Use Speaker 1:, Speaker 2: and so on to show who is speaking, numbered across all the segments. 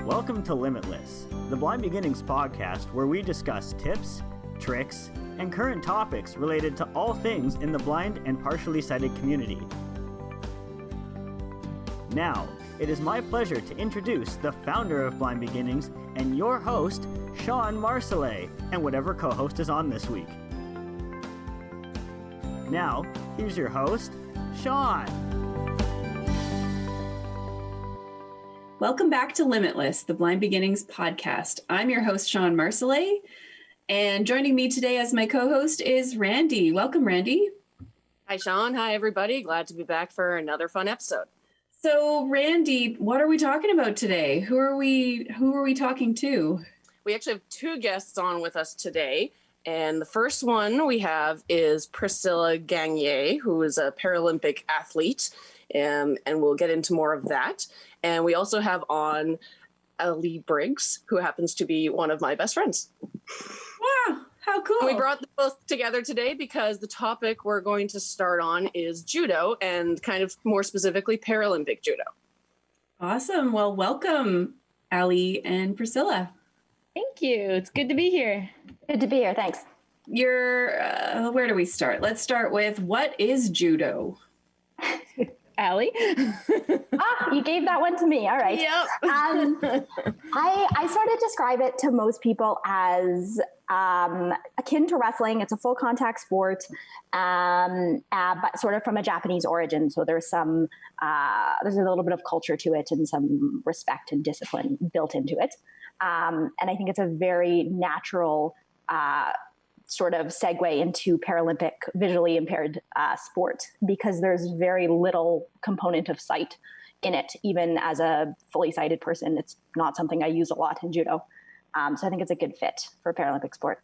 Speaker 1: Welcome to Limitless, the Blind Beginnings podcast where we discuss tips, tricks, and current topics related to all things in the blind and partially sighted community. Now, it is my pleasure to introduce the founder of Blind Beginnings and your host, Shawn Marcellet, and whatever co-host is on this week. Now, here's your host, Shawn.
Speaker 2: Welcome back to Limitless, the Blind Beginnings podcast. I'm your host, Shawn Marcellet, and joining me today as my co-host is Randi. Welcome, Randi.
Speaker 3: Hi, Shawn. Hi, everybody. Glad to be back for another fun episode.
Speaker 2: So, Randi, what are we talking about today? Who are we talking to?
Speaker 3: We actually have two guests on with us today. And the first one we have is Priscilla Gangé, who is a Paralympic athlete. And we'll get into more of that. And we also have on Ali Briggs, who happens to be one of my best friends.
Speaker 2: Wow, how cool.
Speaker 3: And we brought them both together today because the topic we're going to start on is judo, and kind of more specifically Paralympic Judo.
Speaker 2: Awesome. Well, welcome, Ali and Priscilla.
Speaker 4: Thank you. It's good to be here.
Speaker 5: Good to be here. Thanks.
Speaker 2: Where do we start? Let's start with, what is judo?
Speaker 4: Ali?
Speaker 5: You gave that one to me. All right.
Speaker 4: Yep.
Speaker 5: I sort of describe it to most people as akin to wrestling. It's a full contact sport, but sort of from a Japanese origin. So there's there's a little bit of culture to it and some respect and discipline built into it. And I think it's a very natural sort of segue into Paralympic visually impaired sport, because there's very little component of sight in it. Even as a fully sighted person, it's not something I use a lot in judo. So I think it's a good fit for Paralympic sport.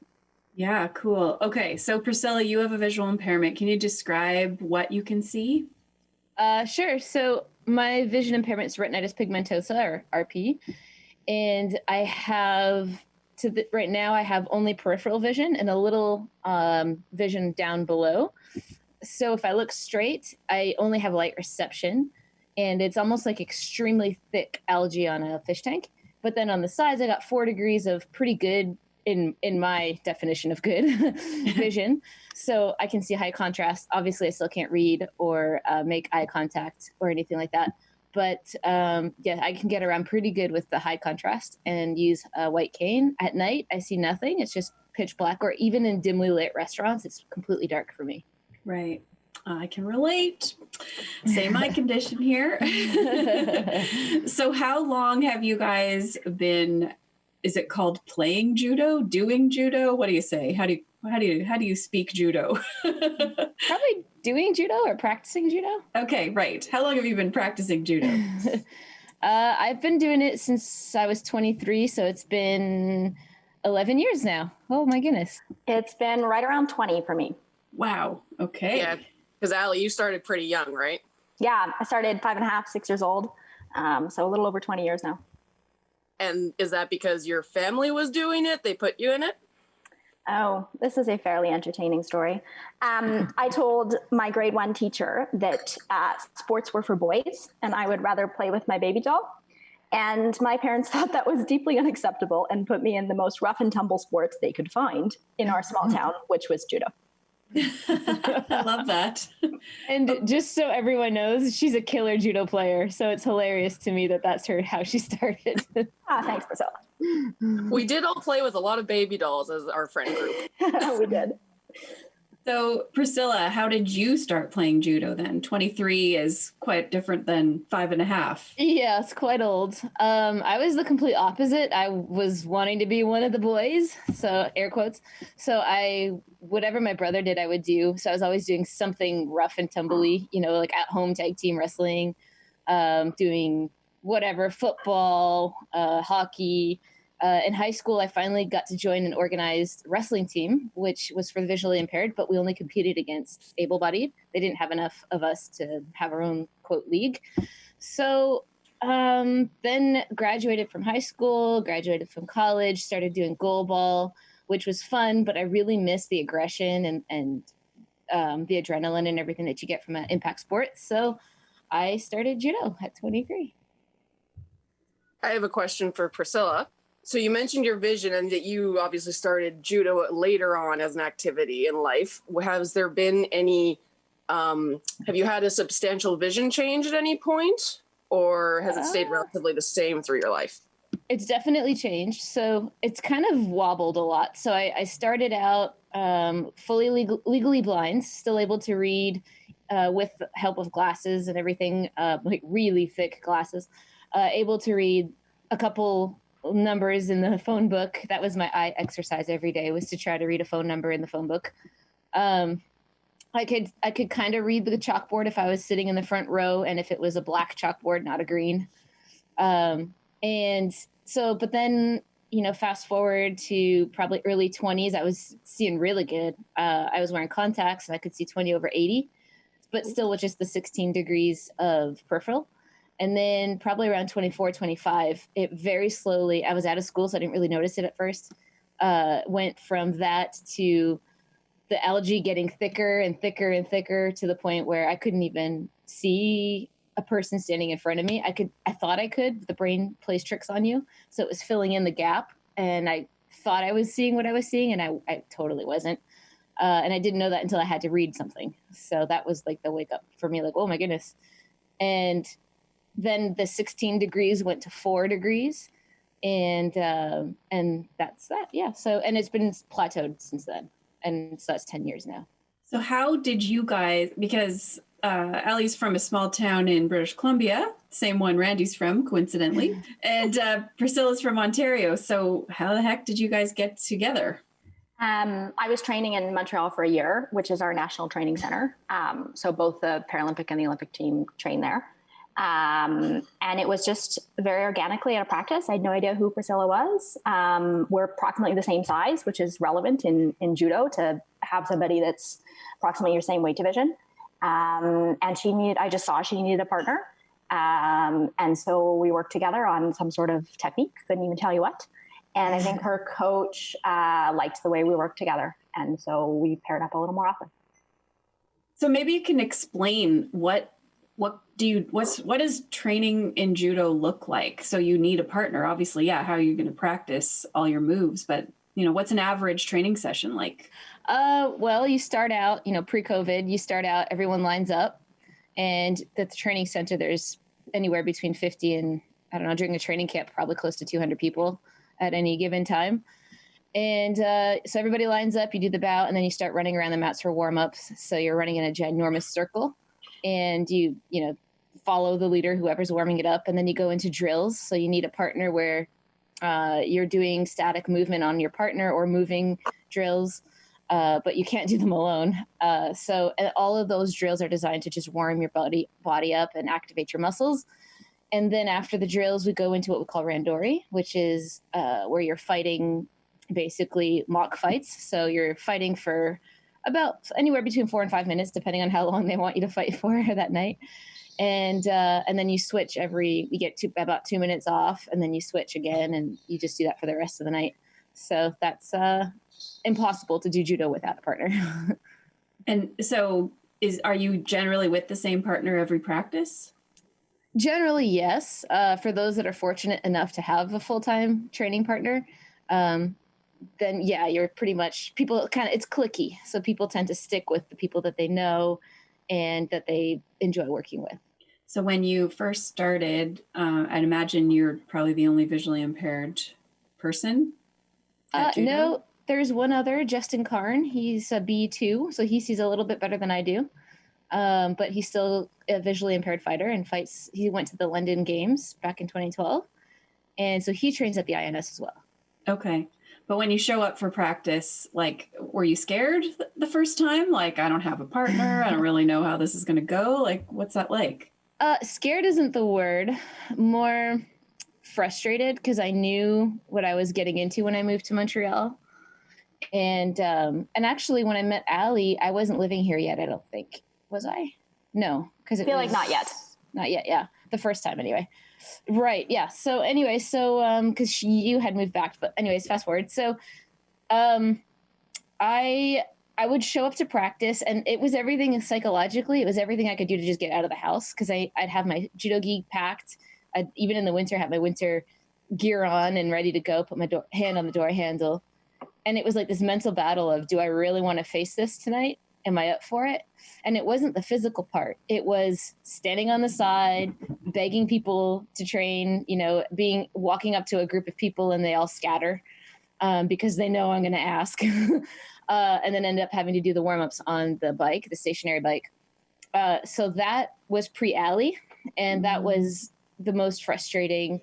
Speaker 2: Yeah, cool. Okay, so Priscilla, you have a visual impairment. Can you describe what you can see?
Speaker 4: Sure. So my vision impairment is retinitis pigmentosa, or RP. And I have... right now, I have only peripheral vision and a little vision down below. So if I look straight, I only have light reception, and it's almost like extremely thick algae on a fish tank. But then on the sides, I got 4 degrees of pretty good, in my definition of good, vision. So I can see high contrast. Obviously, I still can't read or make eye contact or anything like that. But yeah, I can get around pretty good with the high contrast and use a white cane. At night, I see nothing. It's just pitch black, or even in dimly lit restaurants, it's completely dark for me.
Speaker 2: Right. I can relate. Same eye condition here. So how long have you guys been, is it called playing judo, doing judo? What do you say? How do you speak judo?
Speaker 4: Probably doing judo or practicing judo.
Speaker 2: Okay, right. How long have you been practicing judo?
Speaker 4: I've been doing it since I was 23, so it's been 11 years now. Oh my goodness.
Speaker 5: It's been right around 20 for me.
Speaker 2: Wow. Okay.
Speaker 3: Yeah, because Ali, you started pretty young, right?
Speaker 5: Yeah, I started 5.5, 6 years old. So a little over 20 years now.
Speaker 3: And is that because your family was doing it? They put you in it?
Speaker 5: Oh, this is a fairly entertaining story. I told my grade 1 teacher that sports were for boys and I would rather play with my baby doll. And my parents thought that was deeply unacceptable and put me in the most rough and tumble sports they could find in our small town, which was judo.
Speaker 2: I love that.
Speaker 4: And just so everyone knows, she's a killer judo player. So it's hilarious to me that that's how she started.
Speaker 5: Thanks, Priscilla.
Speaker 3: We did all play with a lot of baby dolls as our friend group.
Speaker 5: We did.
Speaker 2: So Priscilla, how did you start playing judo then? 23 is quite different than 5.5.
Speaker 4: Yeah, it's quite old. I was the complete opposite. I was wanting to be one of the boys, so air quotes. So whatever my brother did, I would do. So I was always doing something rough and tumbly, like at home tag team wrestling, doing whatever, football, hockey. In high school, I finally got to join an organized wrestling team, which was for the visually impaired, but we only competed against able-bodied. They didn't have enough of us to have our own, quote, league. So then graduated from high school, graduated from college, started doing goalball, which was fun, but I really missed the aggression and the adrenaline and everything that you get from an impact sport. So I started judo at 23.
Speaker 3: I have a question for Priscilla. So you mentioned your vision and that you obviously started judo later on as an activity in life. Has there been any, have you had a substantial vision change at any point, or has it stayed relatively the same through your life?
Speaker 4: It's definitely changed. So it's kind of wobbled a lot. So I started out fully legally blind, still able to read with the help of glasses and everything, like really thick glasses, able to read a couple numbers in the phone book. That was my eye exercise every day, was to try to read a phone number in the phone book. I could kind of read the chalkboard if I was sitting in the front row, and if it was a black chalkboard, not a green. And so, but then, fast forward to probably early 20s, I was seeing really good. I was wearing contacts and I could see 20/80, but still with just the 16 degrees of peripheral. And then probably around 24, 25, it very slowly, I was out of school, so I didn't really notice it at first, went from that to the algae getting thicker and thicker and thicker to the point where I couldn't even see a person standing in front of me. I thought I could, but the brain plays tricks on you. So it was filling in the gap, and I thought I was seeing what I was seeing, and I totally wasn't. And I didn't know that until I had to read something. So that was like the wake up for me, like, oh my goodness. And then the 16 degrees went to 4 degrees, and that's that. Yeah. So, and it's been plateaued since then. And so that's 10 years now.
Speaker 2: So how did you guys, because Ali's from a small town in British Columbia, same one Randi's from, coincidentally, and Priscilla's from Ontario. So how the heck did you guys get together?
Speaker 5: I was training in Montreal for a year, which is our national training center. So both the Paralympic and the Olympic team train there. And it was just very organically at a practice. I had no idea who Priscilla was. We're approximately the same size, which is relevant in judo to have somebody that's approximately your same weight division. And I just saw she needed a partner. And so we worked together on some sort of technique, couldn't even tell you what. And I think her coach liked the way we worked together. And so we paired up a little more often.
Speaker 2: So maybe you can explain what does training in judo look like? So you need a partner, obviously. Yeah. How are you going to practice all your moves? But what's an average training session like?
Speaker 4: Well, you start out, pre-COVID, you start out, everyone lines up, and at the training center, there's anywhere between 50 and, I don't know, during a training camp, probably close to 200 people at any given time. And so everybody lines up, you do the bout, and then you start running around the mats for warm-ups. So you're running in a ginormous circle, and you follow the leader, whoever's warming it up, and then you go into drills. So you need a partner where you're doing static movement on your partner or moving drills, but you can't do them alone. So all of those drills are designed to just warm your body up and activate your muscles. And then after the drills, we go into what we call randori, which is where you're fighting basically mock fights. So you're fighting for about anywhere between 4 and 5 minutes, depending on how long they want you to fight for that night. And then you switch you get about 2 minutes off, and then you switch again, and you just do that for the rest of the night. So that's impossible to do judo without a partner.
Speaker 2: And so are you generally with the same partner every practice?
Speaker 4: Generally, yes. For those that are fortunate enough to have a full-time training partner, then yeah, you're pretty much, it's cliquey. So people tend to stick with the people that they know and that they enjoy working with.
Speaker 2: So when you first started, I'd imagine you're probably the only visually impaired person at judo?
Speaker 4: No, there's one other, Justin Karn. He's a B2, so he sees a little bit better than I do. But he's still a visually impaired fighter and fights. He went to the London Games back in 2012. And so he trains at the INS as well.
Speaker 2: Okay. But when you show up for practice, like, were you scared the first time? Like, I don't have a partner. I don't really know how this is going to go. Like, what's that like?
Speaker 4: Scared isn't the word. More frustrated, because I knew what I was getting into when I moved to Montreal. And actually, when I met Ali, I wasn't living here yet, I don't think. Was I? No. Because I feel
Speaker 5: like not yet.
Speaker 4: Not yet, yeah. The first time, anyway. Right, yeah. So anyway, because you had moved back, but anyways, fast forward. So I would show up to practice, and it was everything psychologically. It was everything I could do to just get out of the house, because I'd have my judo gi packed. I'd even in the winter have my winter gear on and ready to go, put my hand on the door handle. And it was like this mental battle of, do I really want to face this tonight? Am I up for it? And it wasn't the physical part. It was standing on the side, begging people to train, walking up to a group of people and they all scatter because they know I'm going to ask. And then end up having to do the warm-ups on the bike, the stationary bike. So that was pre-Ali. And that was the most frustrating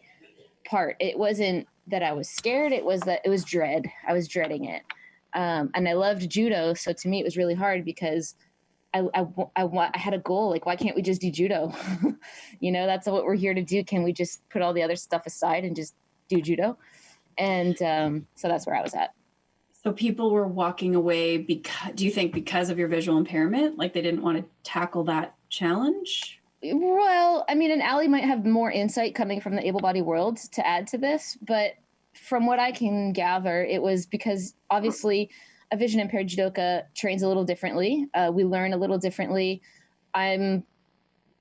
Speaker 4: part. It wasn't that I was scared. It was that it was dread. I was dreading it. And I loved judo. So to me, it was really hard because I had a goal. Like, why can't we just do judo? That's what we're here to do. Can we just put all the other stuff aside and just do judo? And so that's where I was at.
Speaker 2: So people were walking away do you think because of your visual impairment? Like they didn't want to tackle that challenge?
Speaker 4: Well, I mean, and Ali might have more insight coming from the able-bodied world to add to this, but from what I can gather, it was because obviously a vision impaired judoka trains a little differently. We learn a little differently. I'm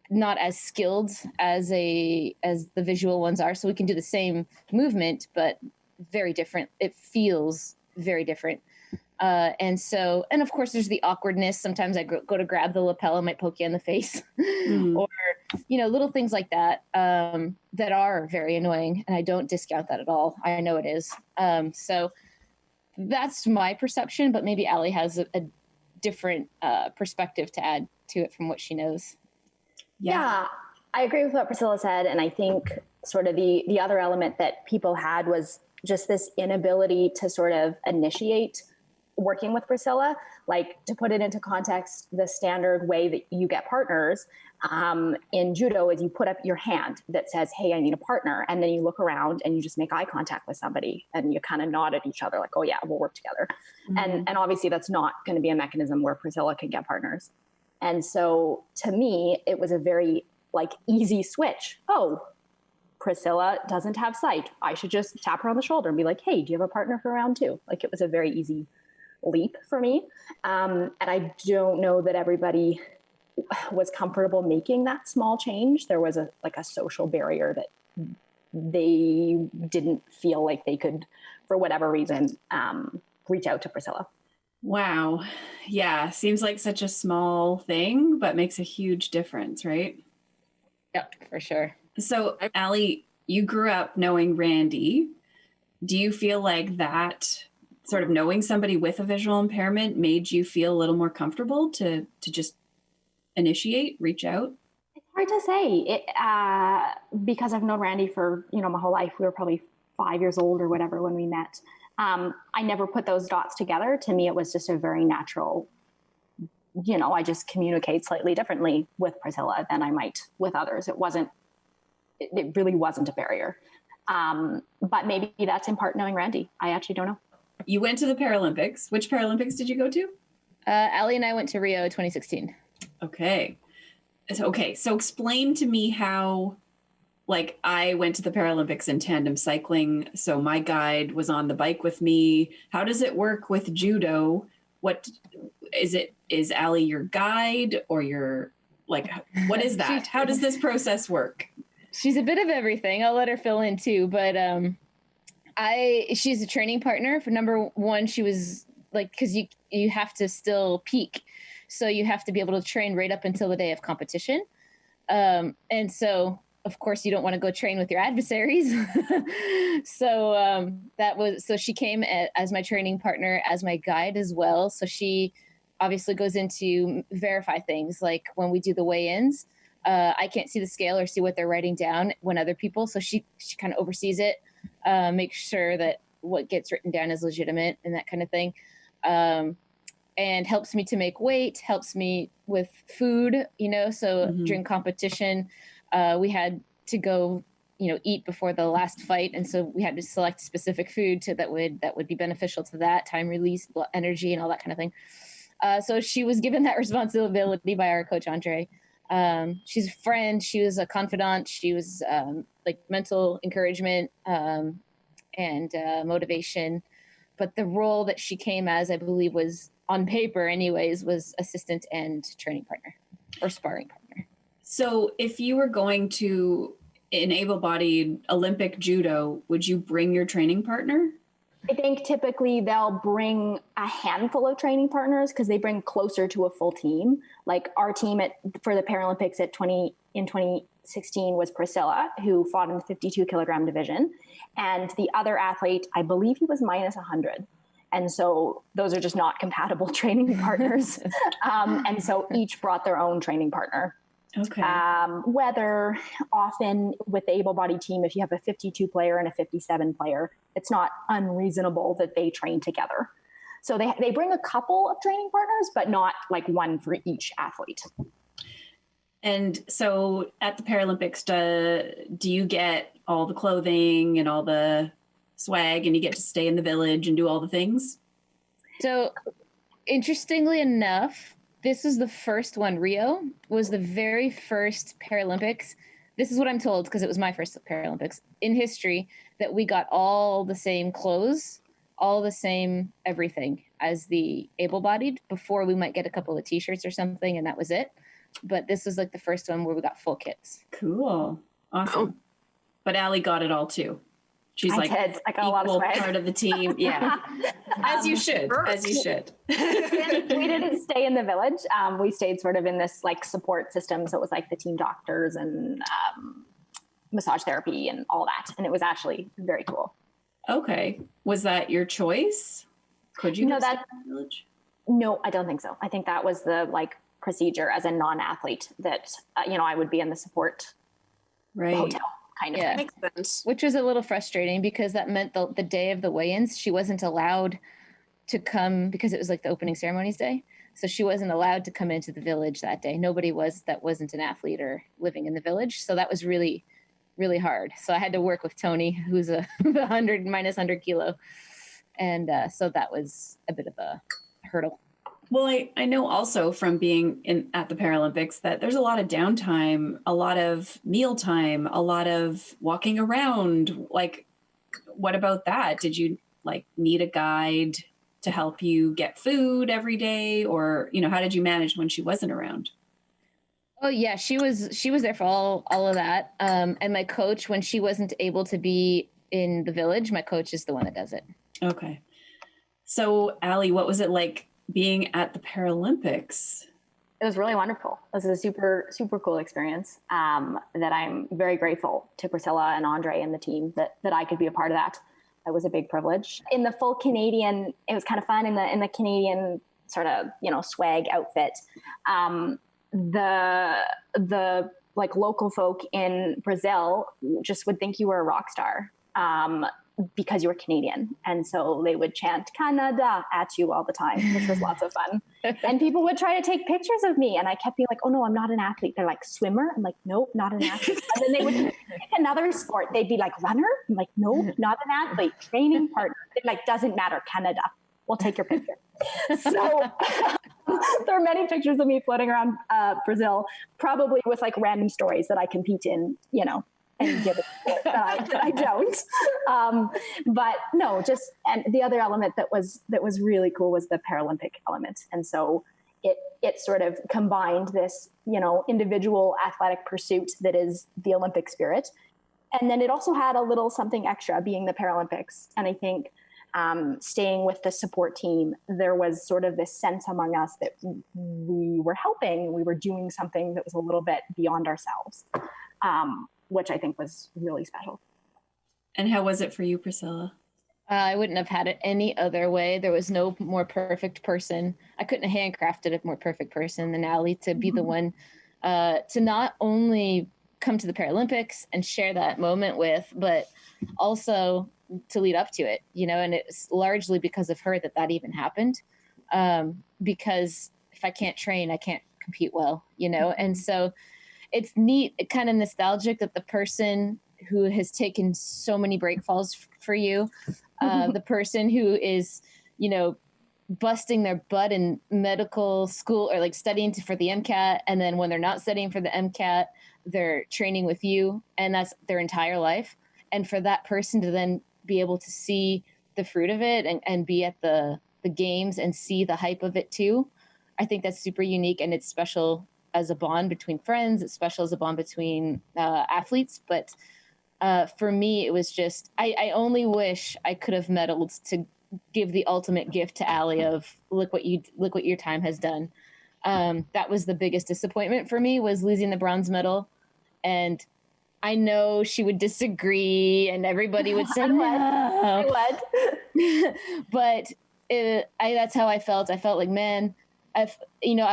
Speaker 4: not as skilled as the visual ones are, so we can do the same movement, but very different. It feels very different. And of course there's the awkwardness. Sometimes I go to grab the lapel and might poke you in the face or, little things like that, that are very annoying. And I don't discount that at all. I know it is. So that's my perception, but maybe Ali has a different perspective to add to it from what she knows.
Speaker 5: Yeah, I agree with what Priscilla said. And I think sort of the other element that people had was just this inability to sort of initiate working with Priscilla. Like, to put it into context, the standard way that you get partners in judo is you put up your hand that says, hey, I need a partner. And then you look around and you just make eye contact with somebody and you kind of nod at each other like, oh yeah, we'll work together. And obviously that's not going to be a mechanism where Priscilla can get partners. And so to me, it was a very easy switch. Oh, Priscilla doesn't have sight. I should just tap her on the shoulder and be like, hey, do you have a partner for round 2? Like, it was a very easy leap for me. And I don't know that everybody was comfortable making that small change. There was a social barrier that they didn't feel like they could, for whatever reason, reach out to Priscilla.
Speaker 2: Wow. Yeah. Seems like such a small thing, but makes a huge difference, right?
Speaker 4: Yep, for sure.
Speaker 2: So, Ali, you grew up knowing Randi. Do you feel like that sort of knowing somebody with a visual impairment made you feel a little more comfortable to just reach out?
Speaker 5: It's hard to say. Because I've known Randi for, my whole life. We were probably 5 years old or whatever when we met. I never put those dots together. To me, it was just a very natural, I just communicate slightly differently with Priscilla than I might with others. It really wasn't a barrier. But maybe that's in part knowing Randi. I actually don't know.
Speaker 2: You went to the Paralympics. Which Paralympics did you go to?
Speaker 4: Ali and I went to Rio 2016.
Speaker 2: Okay. So explain to me how, I went to the Paralympics in tandem cycling. So my guide was on the bike with me. How does it work with judo? What is it? Is Ali your guide or what is that? How does this process work?
Speaker 4: She's a bit of everything. I'll let her fill in too, but she's a training partner. For number one, she was because you have to still peak. So you have to be able to train right up until the day of competition. And so, of course, you don't want to go train with your adversaries. So she came as my training partner, as my guide as well. So she obviously goes in to verify things like when we do the weigh-ins. I can't see the scale or see what they're writing down when other people. So she kind of oversees it, makes sure that what gets written down is legitimate and that kind of thing. And helps me to make weight, helps me with food, so during competition, we had to go, eat before the last fight. And so we had to select specific food that would be beneficial to that, time release, energy, and all that kind of thing. So she was given that responsibility by our coach, Andre. She's a friend. She was a confidant. She was mental encouragement and motivation. But the role that she came as, I believe, was on paper anyways, was assistant and training partner or sparring partner.
Speaker 2: So if you were going to in able-bodied Olympic judo, would you bring your training partner?
Speaker 5: I think typically they'll bring a handful of training partners because they bring closer to a full team. Like our team for the Paralympics in 2016 was Priscilla, who fought in the 52 kilogram division. And the other athlete, I believe he was minus 100. And so those are just not compatible training partners. And so each brought their own training partner.
Speaker 2: Okay.
Speaker 5: Whether often with the able-bodied team, if you have a 52 player and a 57 player, it's not unreasonable that they train together. So they bring a couple of training partners, but not like one for each athlete.
Speaker 2: And so at the Paralympics, do you get all the clothing and all the swag, and you get to stay in the village and do all the things?
Speaker 4: So interestingly enough, this was the first one. Rio was the very first Paralympics. This is what I'm told, because it was my first Paralympics in history, that we got all the same clothes, all the same everything as the able-bodied. Before, we might get a couple of t-shirts or something, and that was it. But this was like the first one where we got full kits.
Speaker 2: Cool. Awesome. But Ali got it all too. She's
Speaker 5: I got a lot of swag.
Speaker 2: Part of the team. Yeah. As you should. As you should.
Speaker 5: We didn't stay in the village. We stayed sort of in this like support system. So it was like the team doctors and massage therapy and all that. And it was actually very cool.
Speaker 2: Okay. Was that your choice? Could you go stay in the village?
Speaker 5: No, I don't think so. I think that was the like procedure as a non-athlete that, I would be in the support hotel. Kind of
Speaker 3: makes sense.
Speaker 4: Which was a little frustrating because that meant the day of the weigh-ins, she wasn't allowed to come because it was like the opening ceremonies day. So she wasn't allowed to come into the village that day. Nobody was that wasn't an athlete or living in the village. So that was really, really hard. So I had to work with Tony, who's a minus 100 kilo. And so that was a bit of a hurdle.
Speaker 2: Well, I know also from being at the Paralympics that there's a lot of downtime, a lot of meal time, a lot of walking around. Like, what about that? Did you like need a guide to help you get food every day? Or, how did you manage when she wasn't around?
Speaker 4: Oh yeah, she was there for all of that. And my coach, when she wasn't able to be in the village, my coach is the one that does it.
Speaker 2: Okay. So Ali, what was it like being at the Paralympics?
Speaker 5: It was really wonderful. It was a super, super cool experience that I'm very grateful to Priscilla and Andre and the team that I could be a part of that. That was a big privilege. In the full Canadian, it was kind of fun in the Canadian sort of, swag outfit. The like local folk in Brazil just would think you were a rock star. Because you were Canadian. And so they would chant Canada at you all the time, which was lots of fun. And people would try to take pictures of me. And I kept being like, oh no, I'm not an athlete. They're like, swimmer? I'm like, nope, not an athlete. And then they would pick another sport. They'd be like, runner? I'm like, nope, not an athlete. Training partner. They're like, doesn't matter, Canada. We'll take your picture. So there are many pictures of me floating around Brazil, probably with like random stories that I compete in, and give it that I don't. But no, and the other element that was really cool was the Paralympic element. And so it sort of combined this, individual athletic pursuit that is the Olympic spirit. And then it also had a little something extra being the Paralympics. And I think staying with the support team, there was sort of this sense among us that we were helping, we were doing something that was a little bit beyond ourselves. Which I think was really special.
Speaker 2: And how was it for you, Priscilla?
Speaker 4: I wouldn't have had it any other way. There was no more perfect person. I couldn't have handcrafted a more perfect person than Ali to be the one to not only come to the Paralympics and share that moment with, but also to lead up to it, and it's largely because of her that even happened. Because if I can't train, I can't compete well, and so it's neat, kind of nostalgic that the person who has taken so many break falls for you, the person who is, busting their butt in medical school or like studying for the MCAT. And then when they're not studying for the MCAT, they're training with you, and that's their entire life. And for that person to then be able to see the fruit of it and be at the games and see the hype of it too, I think that's super unique, and it's special as a bond between friends. It's special as a bond between athletes. But for me, it was just, I only wish I could have medaled to give the ultimate gift to Ali of look what your time has done. That was the biggest disappointment for me, was losing the bronze medal. And I know she would disagree and everybody would say no.
Speaker 5: I would.
Speaker 4: But that's how I felt. I felt like, man, I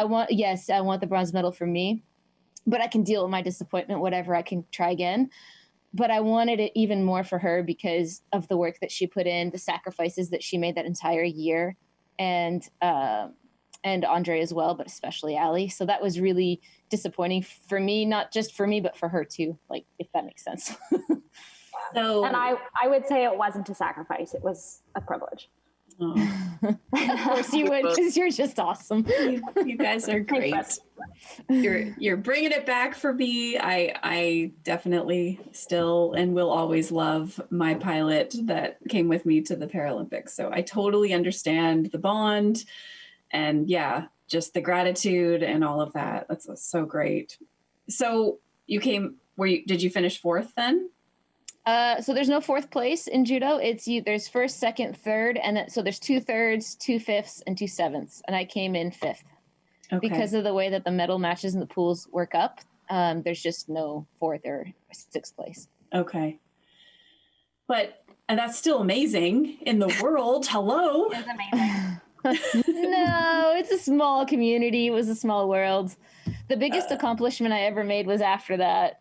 Speaker 4: want the bronze medal for me, but I can deal with my disappointment, whatever, I can try again. But I wanted it even more for her because of the work that she put in, the sacrifices that she made that entire year, and Andre as well, but especially Ali. So that was really disappointing for me, not just for me, but for her too, like, if that makes sense.
Speaker 5: And I would say it wasn't a sacrifice. It was a privilege.
Speaker 2: Oh.
Speaker 4: Of course you would, because you're just awesome.
Speaker 2: You guys are great. You're bringing it back for me. I definitely still and will always love my pilot that came with me to the Paralympics. So I totally understand the bond and just the gratitude and all of that. That's so great. So did you finish fourth then?
Speaker 4: So there's no fourth place in judo. There's first, second, third, and so there's 2/3, 2/5, and 2/7. And I came in fifth. Okay. Because of the way that the medal matches and the pools work up. There's just no fourth or sixth place.
Speaker 2: Okay. And that's still amazing in the world. Hello.
Speaker 5: It's amazing.
Speaker 4: No, it's a small community. It was a small world. The biggest accomplishment I ever made was after that,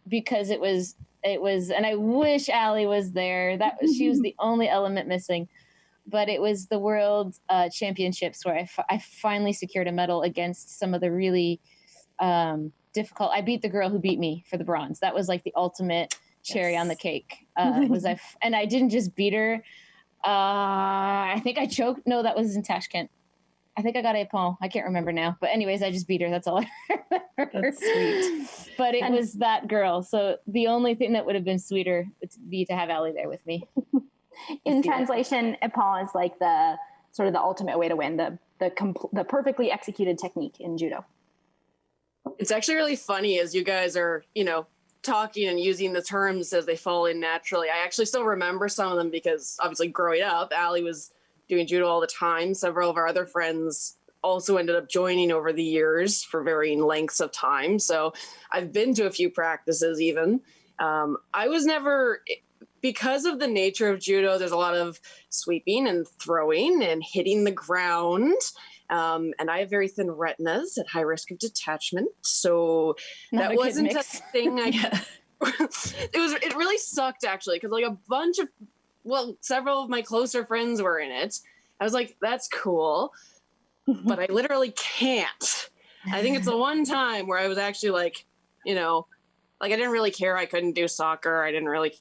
Speaker 4: because it was, and I wish Ali was there. She was the only element missing, but it was the World Championships where I finally secured a medal against some of the really difficult. I beat the girl who beat me for the bronze. That was like the ultimate cherry on the cake. And I didn't just beat her. I think I choked. No, that was in Tashkent. I think I got a pont. I can't remember now. But anyways, I just beat her. That's all I remember.
Speaker 2: That's sweet.
Speaker 4: But it was that girl. So the only thing that would have been sweeter would be to have Ali there with me.
Speaker 5: In translation, epon is like the sort of the ultimate way to win, the perfectly executed technique in judo.
Speaker 3: It's actually really funny as you guys are, talking and using the terms as they fall in naturally. I actually still remember some of them because obviously growing up, Ali was doing judo all the time. Several of our other friends also ended up joining over the years for varying lengths of time. So I've been to a few practices even. I was never, because of the nature of judo, there's a lot of sweeping and throwing and hitting the ground. And I have very thin retinas at high risk of detachment. So that wasn't a thing it really sucked actually. Cause like several of my closer friends were in it. I was like, that's cool, but I literally can't. I think it's the one time where I was actually like, I didn't really care. I couldn't do soccer. I didn't really,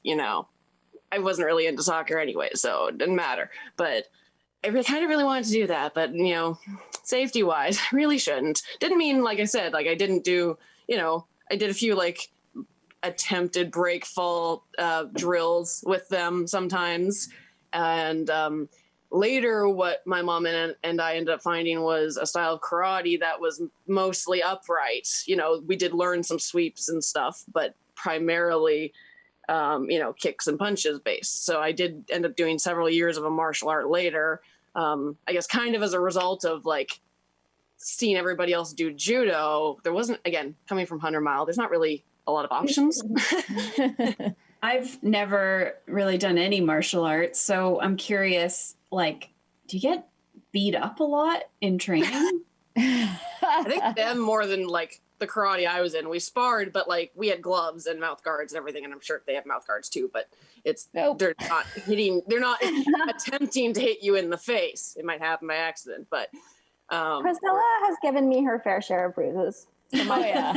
Speaker 3: I wasn't really into soccer anyway, so it didn't matter. But I kind of really wanted to do that, but safety wise, I really shouldn't. Didn't mean, like I said, like I didn't do, I did a few like attempted break fall drills with them sometimes. And later what my mom and I ended up finding was a style of karate that was mostly upright. We did learn some sweeps and stuff, but primarily, kicks and punches based. So I did end up doing several years of a martial art later. I guess kind of as a result of like seeing everybody else do judo. There wasn't, again, coming from 100 Mile, there's not really a lot of options.
Speaker 2: I've never really done any martial arts, so I'm curious, like, do you get beat up a lot in training?
Speaker 3: I think them more than like the karate I was in. We sparred, but like we had gloves and mouth guards and everything, and I'm sure they have mouth guards too, but they're not attempting to hit you in the face. It might happen by accident, but
Speaker 5: Priscilla has given me her fair share of bruises.
Speaker 4: Oh yeah.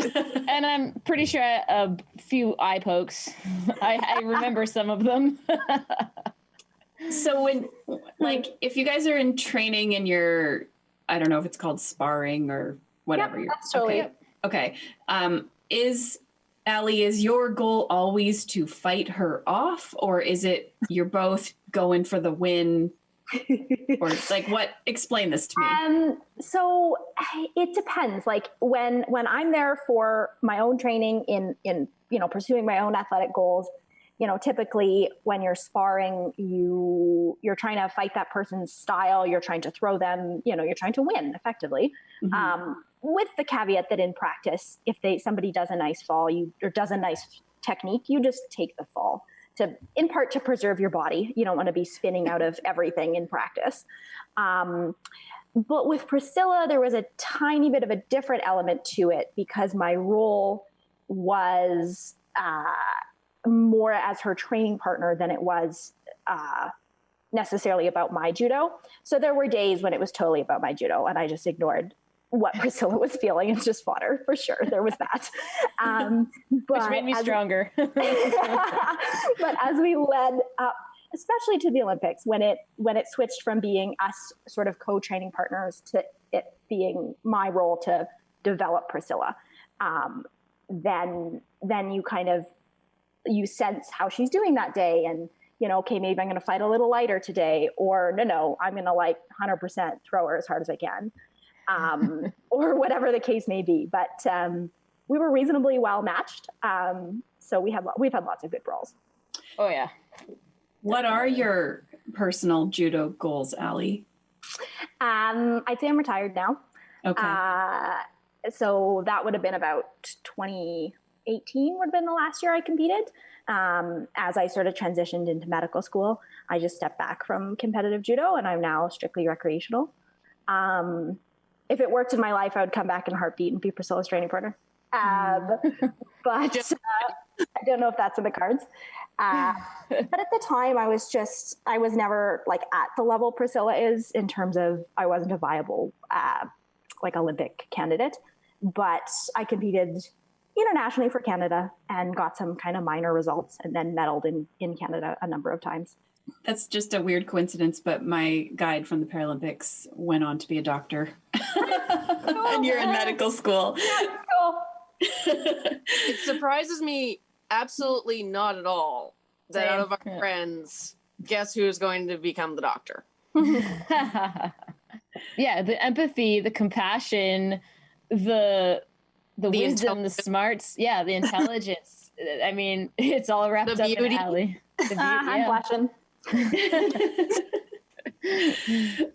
Speaker 4: And I'm pretty sure a few eye pokes. I remember some of them.
Speaker 2: So when, like, if you guys are in training and you're, I don't know if it's called sparring or whatever.
Speaker 5: Yep, that's totally
Speaker 2: Okay. Is your goal always to fight her off, or is it you're both going for the win Or like what? Explain this to me.
Speaker 5: So it depends. Like when I'm there for my own training in pursuing my own athletic goals, typically when you're sparring, you're trying to fight that person's style. You're trying to throw them, you're trying to win effectively. With the caveat that in practice, if somebody does a nice fall, or does a nice technique, you just take the fall in part to preserve your body. You don't want to be spinning out of everything in practice. But with Priscilla, there was a tiny bit of a different element to it because my role was more as her training partner than it was necessarily about my judo. So there were days when it was totally about my judo and I just ignored what Priscilla was feeling and just fought her for sure. There was that.
Speaker 4: Which made me stronger.
Speaker 5: But as we led up, especially to the Olympics, when it switched from being us sort of co-training partners to it being my role to develop Priscilla, then you sense how she's doing that day and, okay, maybe I'm going to fight a little lighter today, or no, I'm going to 100% throw her as hard as I can. Or whatever the case may be. But we were reasonably well matched. So we've had lots of good brawls.
Speaker 4: Oh yeah.
Speaker 2: What are your personal judo goals, Ali?
Speaker 5: I'd say I'm retired now.
Speaker 2: Okay.
Speaker 5: So that would have been about 2018 would have been the last year I competed. As I sort of transitioned into medical school, I just stepped back from competitive judo and I'm now strictly recreational. If it worked in my life, I would come back in a heartbeat and be Priscilla's training partner. But I don't know if that's in the cards. But at the time I was never at the level Priscilla is in terms of, I wasn't a viable, Olympic candidate, but I competed internationally for Canada and got some kind of minor results and then medaled in Canada a number of times.
Speaker 2: That's just a weird coincidence, but my guide from the Paralympics went on to be a doctor. And you're in medical school.
Speaker 5: Cool.
Speaker 3: It surprises me absolutely not at all that out of our friends, guess who's going to become the doctor?
Speaker 4: Yeah, the empathy, the compassion, the wisdom, the smarts, the intelligence. I mean, it's all wrapped up in Ali. The beauty,
Speaker 5: I'm blushing.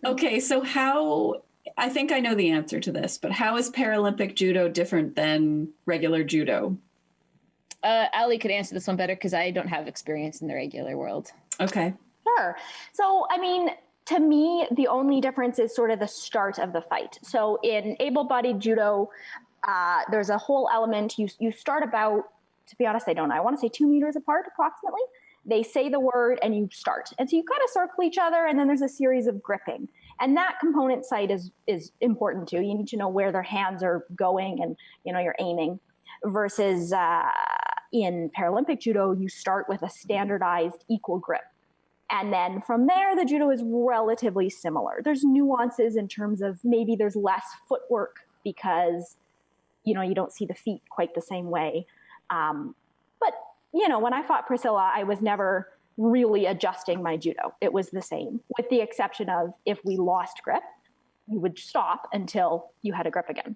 Speaker 2: Okay, so I think I know the answer to this, but how is Paralympic judo different than regular judo?
Speaker 4: Ali could answer this one better because I don't have experience in the regular world.
Speaker 2: Okay.
Speaker 5: Sure. So, I mean, to me, the only difference is sort of the start of the fight. So in able-bodied judo, there's a whole element. You start about, to be honest, I don't know. I want to say 2 meters apart approximately. They say the word and you start. And so you kind of circle each other and then there's a series of gripping. And that component sight is important too. You need to know where their hands are going and, you're aiming. Versus in Paralympic judo, you start with a standardized equal grip. And then from there, the judo is relatively similar. There's nuances in terms of maybe there's less footwork because, you don't see the feet quite the same way. But when I fought Priscilla, I was never really adjusting my judo. It was the same, with the exception of if we lost grip, you would stop until you had a grip again.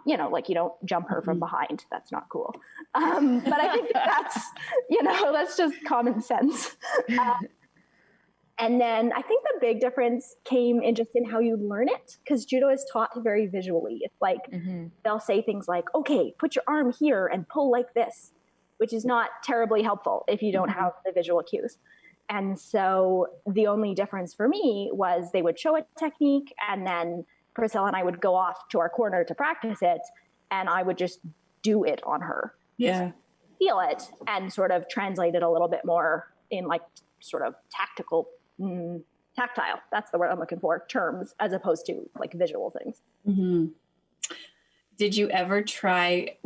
Speaker 5: You don't jump her from behind. That's not cool. But I think that's just common sense. And then I think the big difference came in just in how you learn it, because judo is taught very visually. It's like they'll say things like, okay, put your arm here and pull like this, which is not terribly helpful if you don't have the visual cues. And so the only difference for me was they would show a technique and then Priscilla and I would go off to our corner to practice it and I would just do it on her.
Speaker 2: Yeah.
Speaker 5: Feel it and sort of translate it a little bit more in sort of tactile, that's the word I'm looking for, terms, as opposed to visual things.
Speaker 2: Mm-hmm. Did you ever try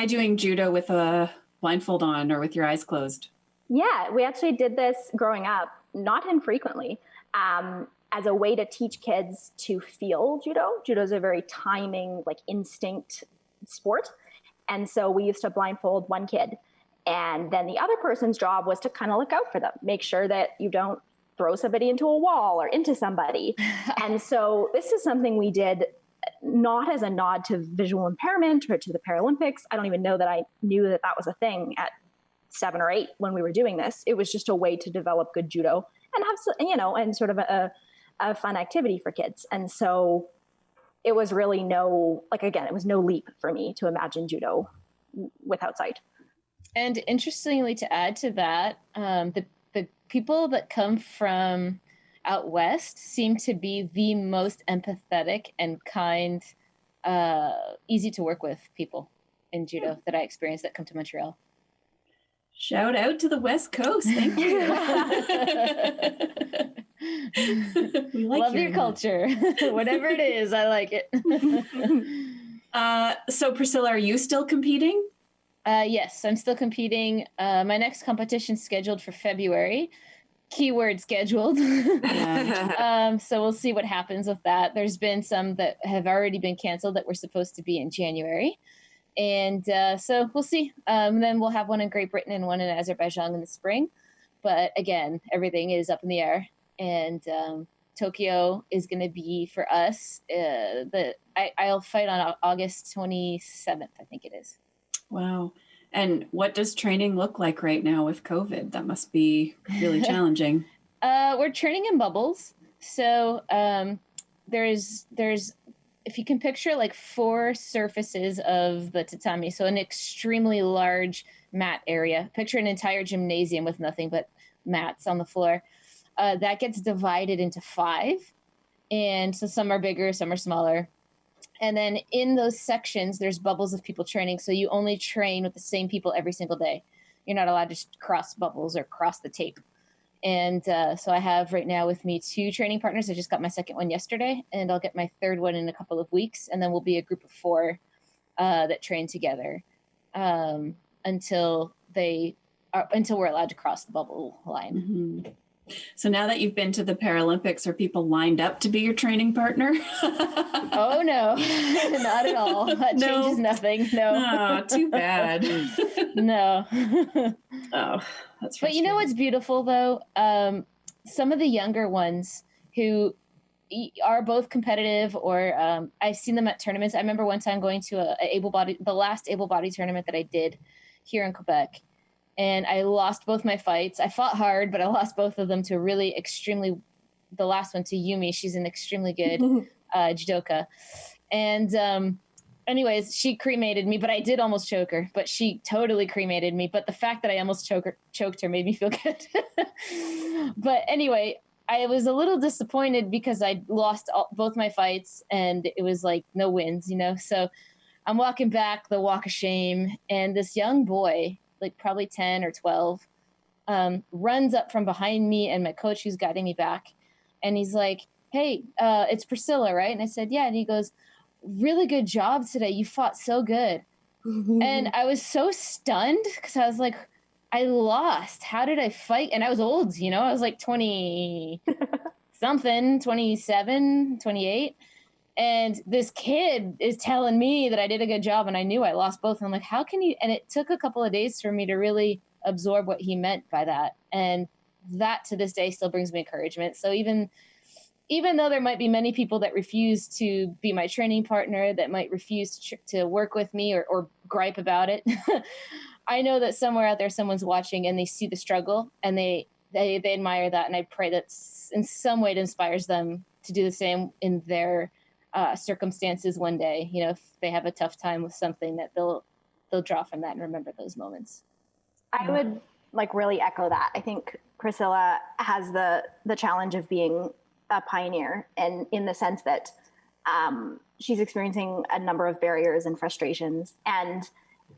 Speaker 2: doing judo with a blindfold on or with your eyes closed?
Speaker 5: Yeah, we actually did this growing up, not infrequently, as a way to teach kids to feel judo. Judo is a very timing, instinct sport. And so we used to blindfold one kid. And then the other person's job was to kind of look out for them, make sure that you don't throw somebody into a wall or into somebody. And so this is something we did not as a nod to visual impairment or to the Paralympics. I don't even know that I knew that that was a thing at 7 or 8 when we were doing this. It was just a way to develop good judo and have, and sort of a fun activity for kids. And so it was really it was no leap for me to imagine judo without sight.
Speaker 4: And interestingly, to add to that, the people that come from out west seem to be the most empathetic and kind, easy to work with people in judo that I experienced that come to Montreal.
Speaker 2: Shout out to the West Coast. Thank you. We
Speaker 4: love your culture. Whatever it is, I like it.
Speaker 2: So Priscilla, are you still competing?
Speaker 4: Yes, I'm still competing. My next competition's scheduled for February. Keyword scheduled. So we'll see what happens with that. There's been some that have already been canceled that were supposed to be in January. And so we'll see. Then we'll have one in Great Britain and one in Azerbaijan in the spring. But again, everything is up in the air. And Tokyo is going to be for us. I'll fight on August 27th, I think it is.
Speaker 2: Wow. And what does training look like right now with COVID? That must be really challenging.
Speaker 4: We're training in bubbles. So there's if you can picture like 4 surfaces of the tatami, so an extremely large mat area. Picture an entire gymnasium with nothing but mats on the floor. That gets divided into 5. And so some are bigger, some are smaller. And then in those sections, there's bubbles of people training. So you only train with the same people every single day. You're not allowed to cross bubbles or cross the tape. And so I have right now with me 2 training partners. I just got my second one yesterday, and I'll get my third one in a couple of weeks. And then we'll be a group of 4 that train together until we're allowed to cross the bubble line.
Speaker 2: Mm-hmm. So now that you've been to the Paralympics, are people lined up to be your training partner?
Speaker 4: Oh, no, not at all. That changes nothing. No.
Speaker 2: Oh, too bad.
Speaker 4: No.
Speaker 2: Oh, that's
Speaker 4: But you know what's beautiful, though? Some of the younger ones who are both competitive or I've seen them at tournaments. I remember one time going to the last able-bodied tournament that I did here in Quebec. And I lost both my fights. I fought hard, but I lost both of them to the last one to Yumi. She's an extremely good judoka. And anyways, she cremated me, but I did almost choke her. But she totally cremated me. But the fact that I almost choked her made me feel good. But anyway, I was a little disappointed because I lost both my fights, and it was like no wins, So I'm walking back the walk of shame, and this young boy, like probably 10 or 12, runs up from behind me and my coach who's guiding me back. And he's like, "Hey, it's Priscilla, right?" And I said, "Yeah." And he goes, "Really good job today. You fought so good." And I was so stunned because I was like, I lost. How did I fight? And I was old, I was like 20 something, 27, 28. And this kid is telling me that I did a good job, and I knew I lost both. And I'm like, how can you? And it took a couple of days for me to really absorb what he meant by that. And that to this day still brings me encouragement. So even though there might be many people that refuse to be my training partner, that might refuse to work with me or gripe about it, I know that somewhere out there, someone's watching and they see the struggle and they admire that. And I pray that in some way it inspires them to do the same in their circumstances one day. If they have a tough time with something, that they'll draw from that and remember those moments.
Speaker 5: I would really echo that. I think Priscilla has the challenge of being a pioneer, and in the sense that she's experiencing a number of barriers and frustrations. And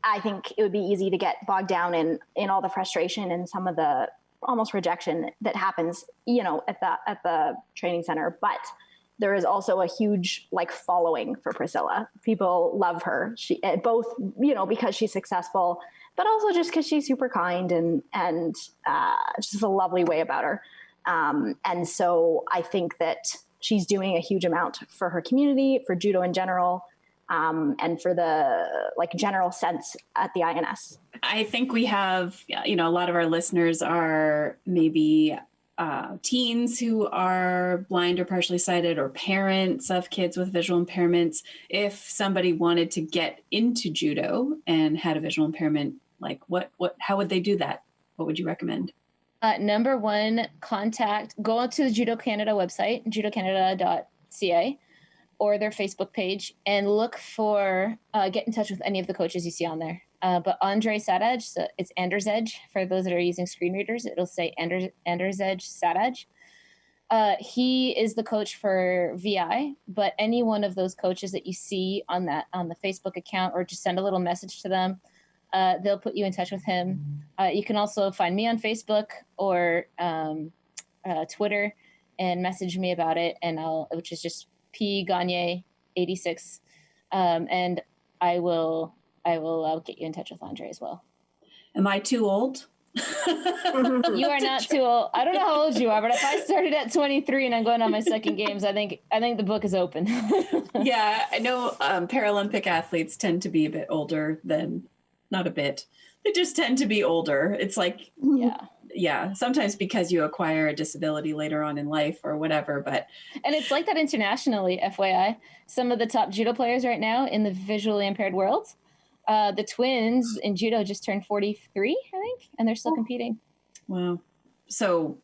Speaker 5: I think it would be easy to get bogged down in all the frustration and some of the almost rejection that happens, at the training center. But there is also a huge following for Priscilla. People love her. She both, because she's successful, but also just because she's super kind and just a lovely way about her. And so I think that she's doing a huge amount for her community, for judo in general, and for the general sense at the INS.
Speaker 2: I think we have, a lot of our listeners are maybe teens who are blind or partially sighted, or parents of kids with visual impairments, if somebody wanted to get into judo and had a visual impairment, like how would they do that? What would you recommend?
Speaker 4: Number one, go to the Judo Canada website, judocanada.ca, or their Facebook page, and look for, get in touch with any of the coaches you see on there. But Andre Sadaj, so it's Anders Edge. For those that are using screen readers, it'll say Anders Edge Sadaj. He is the coach for VI, but any one of those coaches that you see on the Facebook account, or just send a little message to them, they'll put you in touch with him. You can also find me on Facebook or Twitter and message me about it, which is just P Gangé 86, and I'll get you in touch with Andre as well.
Speaker 2: Am I too old?
Speaker 4: You are not too old. I don't know how old you are, but if I started at 23 and I'm going on my second games, I think the book is open.
Speaker 2: Yeah, I know Paralympic athletes tend to be a bit older than, not a bit, they just tend to be older. It's like, yeah, sometimes because you acquire a disability later on in life or whatever,
Speaker 4: and it's like that internationally, FYI. Some of the top judo players right now in the visually impaired world, the twins in judo just turned 43, I think, and they're still competing.
Speaker 2: Wow. So,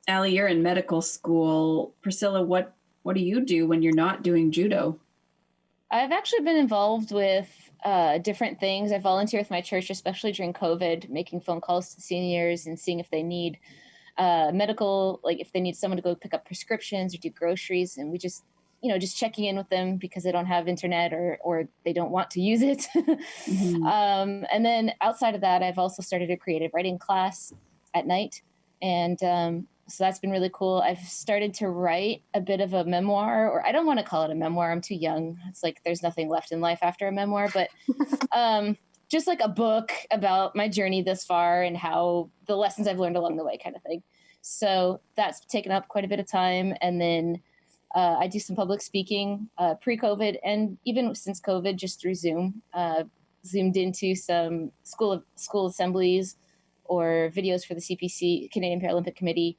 Speaker 2: Ali, you're in medical school. Priscilla, what do you do when you're not doing judo?
Speaker 4: I've actually been involved with different things. I volunteer with my church, especially during COVID, making phone calls to seniors and seeing if they need medical, like if they need someone to go pick up prescriptions or do groceries. And we just checking in with them because they don't have internet or they don't want to use it. Mm-hmm. And then outside of that, I've also started a creative writing class at night. And so that's been really cool. I've started to write a bit of a memoir, or I don't want to call it a memoir. I'm too young. It's like there's nothing left in life after a memoir, but just like a book about my journey this far and how the lessons I've learned along the way kind of thing. So that's taken up quite a bit of time. And then I do some public speaking pre-COVID and even since COVID, just through Zoom, zoomed into some school assemblies or videos for the CPC, Canadian Paralympic Committee.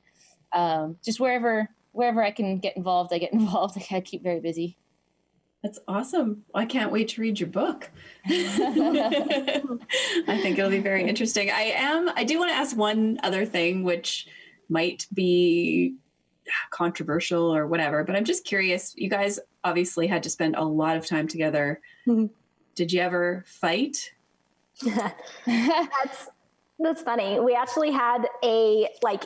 Speaker 4: Just wherever I can get involved, I get involved. I keep very busy.
Speaker 2: That's awesome. I can't wait to read your book. I think it'll be very interesting. I do want to ask one other thing, which might be controversial or whatever, but I'm just curious. You guys obviously had to spend a lot of time together. Mm-hmm. Did you ever fight?
Speaker 5: That's funny. We actually had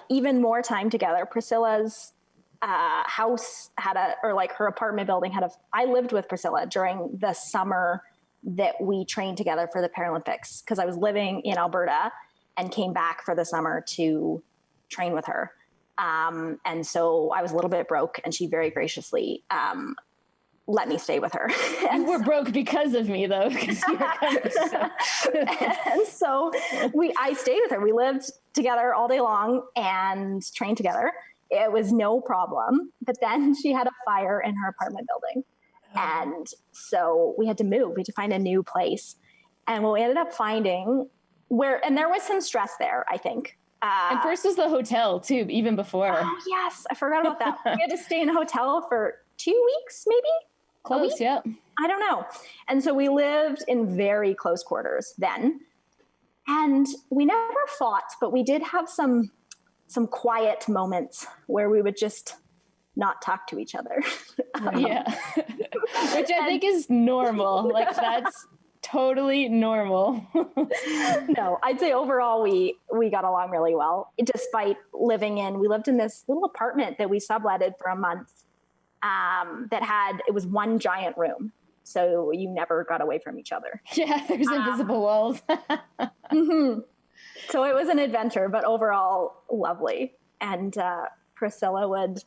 Speaker 5: even more time together. Priscilla's house her apartment building I lived with Priscilla during the summer that we trained together for the Paralympics, because I was living in Alberta and came back for the summer to train with her. And so I was a little bit broke, and she very graciously let me stay with her.
Speaker 4: And we're broke because of me, though. And
Speaker 5: so I stayed with her. We lived together all day long and trained together. It was no problem. But then she had a fire in her apartment building. And so we had to move. We had to find a new place. And what we ended up finding and there was some stress there, I think.
Speaker 4: And first was the hotel, too, even before.
Speaker 5: Oh, yes. I forgot about that. We had to stay in a hotel for 2 weeks, maybe?
Speaker 4: Close, yeah.
Speaker 5: I don't know. And so we lived in very close quarters then. And we never fought, but we did have some quiet moments where we would just not talk to each other.
Speaker 4: Yeah. Which I think is normal. Like, that's totally normal.
Speaker 5: No, I'd say overall we got along really well, despite we lived in this little apartment that we subletted for a month. It was one giant room. So you never got away from each other.
Speaker 4: Yeah, there's invisible walls.
Speaker 5: Mm-hmm. So it was an adventure, but overall lovely. And Priscilla would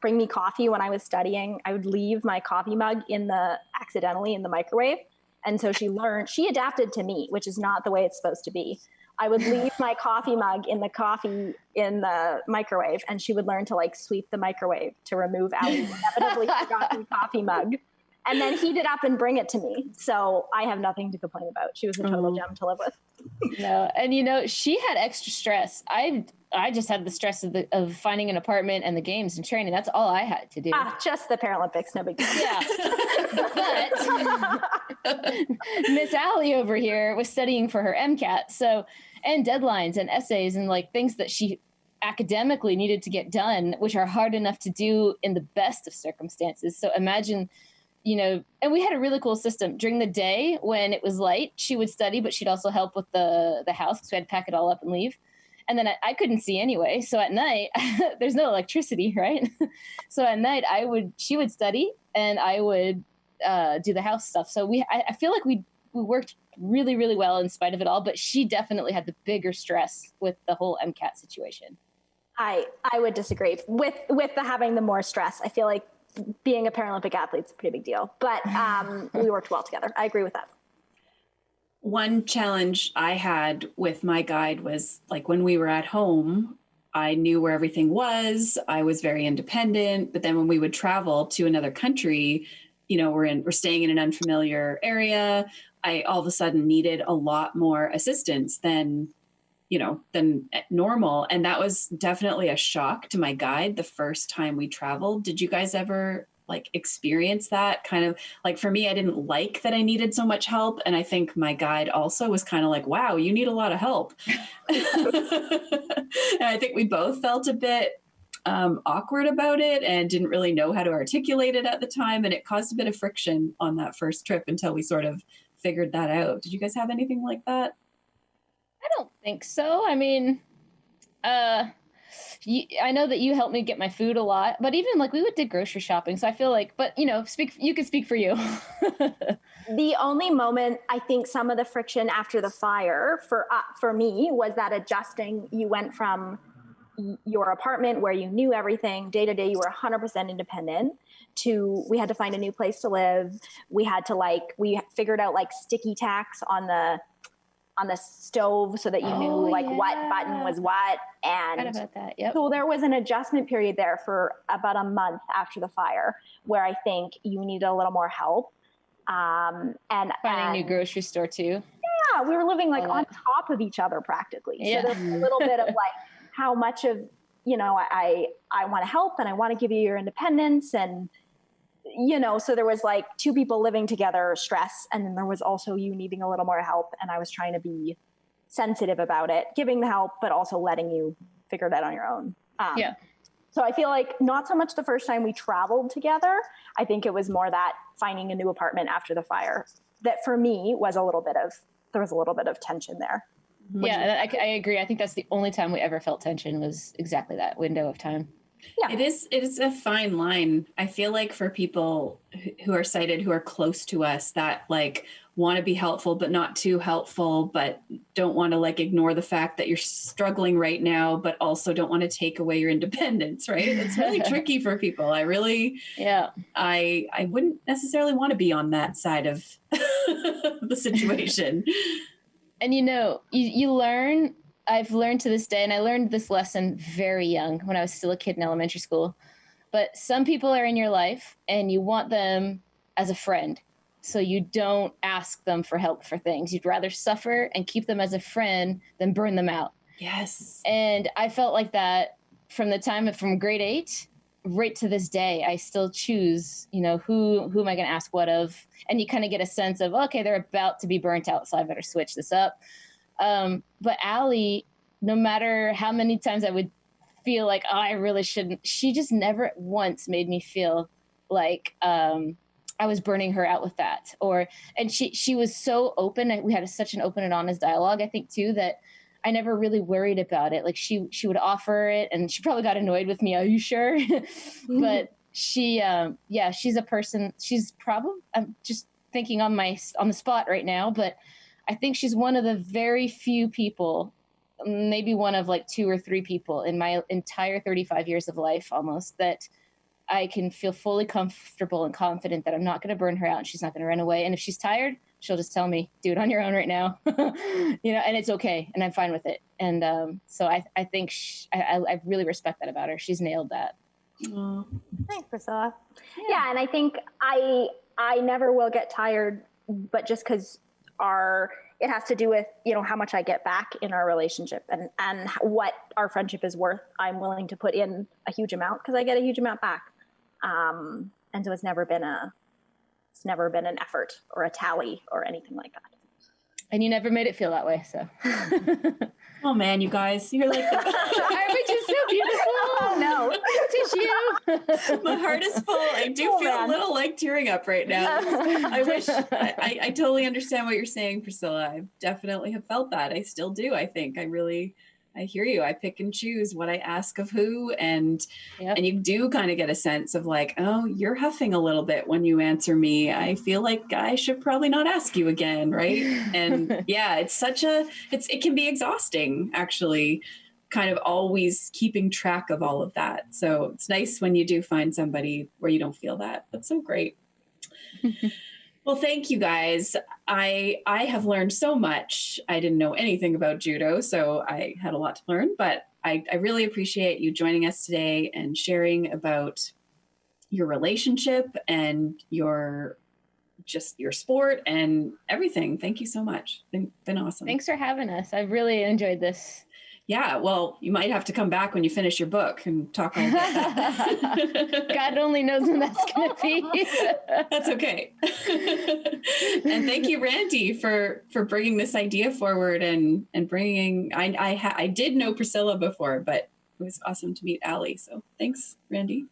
Speaker 5: bring me coffee when I was studying. I would leave my coffee mug accidentally in the microwave. And so she adapted to me, which is not the way it's supposed to be. I would leave my coffee mug in the microwave, and she would learn to sweep the microwave to remove Ali's inevitably forgotten coffee mug, and then heat it up and bring it to me. So I have nothing to complain about. She was a total gem to live with.
Speaker 4: No, and she had extra stress. I I just had the stress of finding an apartment and the games and training. That's all I had to do.
Speaker 5: Just the Paralympics, no big deal.
Speaker 4: Yeah. But Miss Ali over here was studying for her MCAT. So, and deadlines and essays and like things that she academically needed to get done, which are hard enough to do in the best of circumstances. So imagine, and we had a really cool system. During the day when it was light, she would study, but she'd also help with the house because we had to pack it all up and leave. And then I couldn't see anyway. So at night, there's no electricity, right? So at night she would study and I would do the house stuff. So I feel like we worked really, really well in spite of it all, but she definitely had the bigger stress with the whole MCAT situation.
Speaker 5: I would disagree with the having the more stress. I feel like being a Paralympic athlete is a pretty big deal, but we worked well together. I agree with that.
Speaker 2: One challenge I had with my guide was like when we were at home, I knew where everything was. I was very independent, but then when we would travel to another country, we're staying in an unfamiliar area. I all of a sudden needed a lot more assistance than normal. And that was definitely a shock to my guide the first time we traveled. Did you guys ever like experience that kind of like, for me, I didn't like that I needed so much help. And I think my guide also was kind of like, wow, you need a lot of help. And I think we both felt a bit awkward about it and didn't really know how to articulate it at the time. And it caused a bit of friction on that first trip until we sort of figured that out. Did you guys have anything like that?
Speaker 4: I don't think so. I mean, I know that you helped me get my food a lot, but even like we did grocery shopping. So I feel like, but you can speak for you.
Speaker 5: The only moment I think some of the friction after the fire for me was that adjusting. You went from your apartment where you knew everything day to day, you were 100% independent, to we had to find a new place to live. We had to we figured out like sticky tacks on the stove so that you knew what button was what. And
Speaker 4: I about that. Yep.
Speaker 5: So there was an adjustment period there for about a month after the fire where I think you needed a little more help. And
Speaker 4: finding a new grocery store too.
Speaker 5: Yeah, we were living on top of each other practically. Yeah. So there's a little bit of how much of, I want to help and I want to give you your independence. And, so there was two people living together, stress. And then there was also you needing a little more help. And I was trying to be sensitive about it, giving the help, but also letting you figure that on your own.
Speaker 4: Yeah. So
Speaker 5: I feel like not so much the first time we traveled together. I think it was more that finding a new apartment after the fire that for me there was a little bit of tension there.
Speaker 4: Yeah, I agree. I think that's the only time we ever felt tension was exactly that window of time.
Speaker 5: Yeah.
Speaker 2: It is a fine line. I feel like for people who are sighted, who are close to us, that want to be helpful, but not too helpful, but don't want to ignore the fact that you're struggling right now, but also don't want to take away your independence, right? It's really tricky for people. I wouldn't necessarily want to be on that side of the situation.
Speaker 4: And you learn, I've learned to this day, and I learned this lesson very young when I was still a kid in elementary school, but some people are in your life and you want them as a friend. So you don't ask them for help for things. You'd rather suffer and keep them as a friend than burn them out.
Speaker 2: Yes.
Speaker 4: And I felt like that from grade 8 right to this day. I still choose, who am I going to ask what of? And you kind of get a sense of, okay, they're about to be burnt out, so I better switch this up. But Ali, no matter how many times I would feel like, oh, I really shouldn't, she just never once made me feel like I was burning her out with that. And she was so open. We had such an open and honest dialogue, I think, too, that I never really worried about it. She would offer it, and she probably got annoyed with me. Are you sure? But she's a person. She's probably, I'm just thinking on the spot right now, but I think she's one of the very few people, maybe one of 2 or 3 people in my entire 35 years of life almost, that I can feel fully comfortable and confident that I'm not going to burn her out and she's not going to run away. And if she's tired, she'll just tell me, do it on your own right now, and it's okay. And I'm fine with it. And so I think I really respect that about her. She's nailed that.
Speaker 5: Thanks, Priscilla. Yeah. And I think I never will get tired, but just because our it has to do with, how much I get back in our relationship and what our friendship is worth. I'm willing to put in a huge amount because I get a huge amount back. And so it's never been an effort or a tally or anything like that.
Speaker 4: And you never made it feel that way, so.
Speaker 2: Oh man, you guys, you're like,
Speaker 4: which is so beautiful.
Speaker 5: Oh no,
Speaker 4: Tissue.
Speaker 2: my heart is full. I do feel a little like tearing up right now. I wish I totally understand what you're saying, Priscilla. I definitely have felt that. I still do. I think I hear you. I pick and choose what I ask of who, and you do kind of get a sense of like, oh, you're huffing a little bit when you answer me. I feel like I should probably not ask you again, right? And yeah, it can be exhausting actually, kind of always keeping track of all of that. So it's nice when you do find somebody where you don't feel that. That's so great. Well, thank you guys. I have learned so much. I didn't know anything about judo, so I had a lot to learn, but I really appreciate you joining us today and sharing about your relationship and your sport and everything. Thank you so much. It's been awesome.
Speaker 4: Thanks for having us. I really enjoyed this.
Speaker 2: Yeah, well, you might have to come back when you finish your book and talk all about that.
Speaker 4: God only knows when that's going to be.
Speaker 2: That's okay. And thank you, Randi, for bringing this idea forward and bringing. I did know Priscilla before, but it was awesome to meet Ali. So thanks, Randi.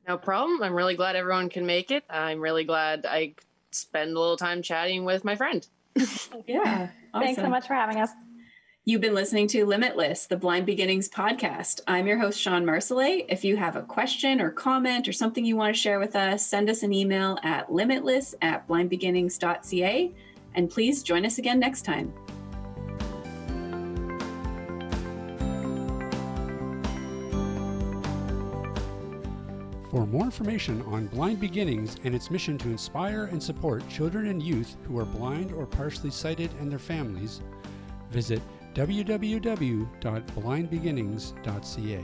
Speaker 3: No problem. I'm really glad everyone can make it. I'm really glad I spend a little time chatting with my friend.
Speaker 2: Yeah. Awesome.
Speaker 5: Thanks so much for having us.
Speaker 2: You've been listening to Limitless, the Blind Beginnings podcast. I'm your host, Shawn Marcellet. If you have a question or comment or something you want to share with us, send us an email at limitless@blindbeginnings.ca. And please join us again next time.
Speaker 6: For more information on Blind Beginnings and its mission to inspire and support children and youth who are blind or partially sighted and their families, visit www.blindbeginnings.ca.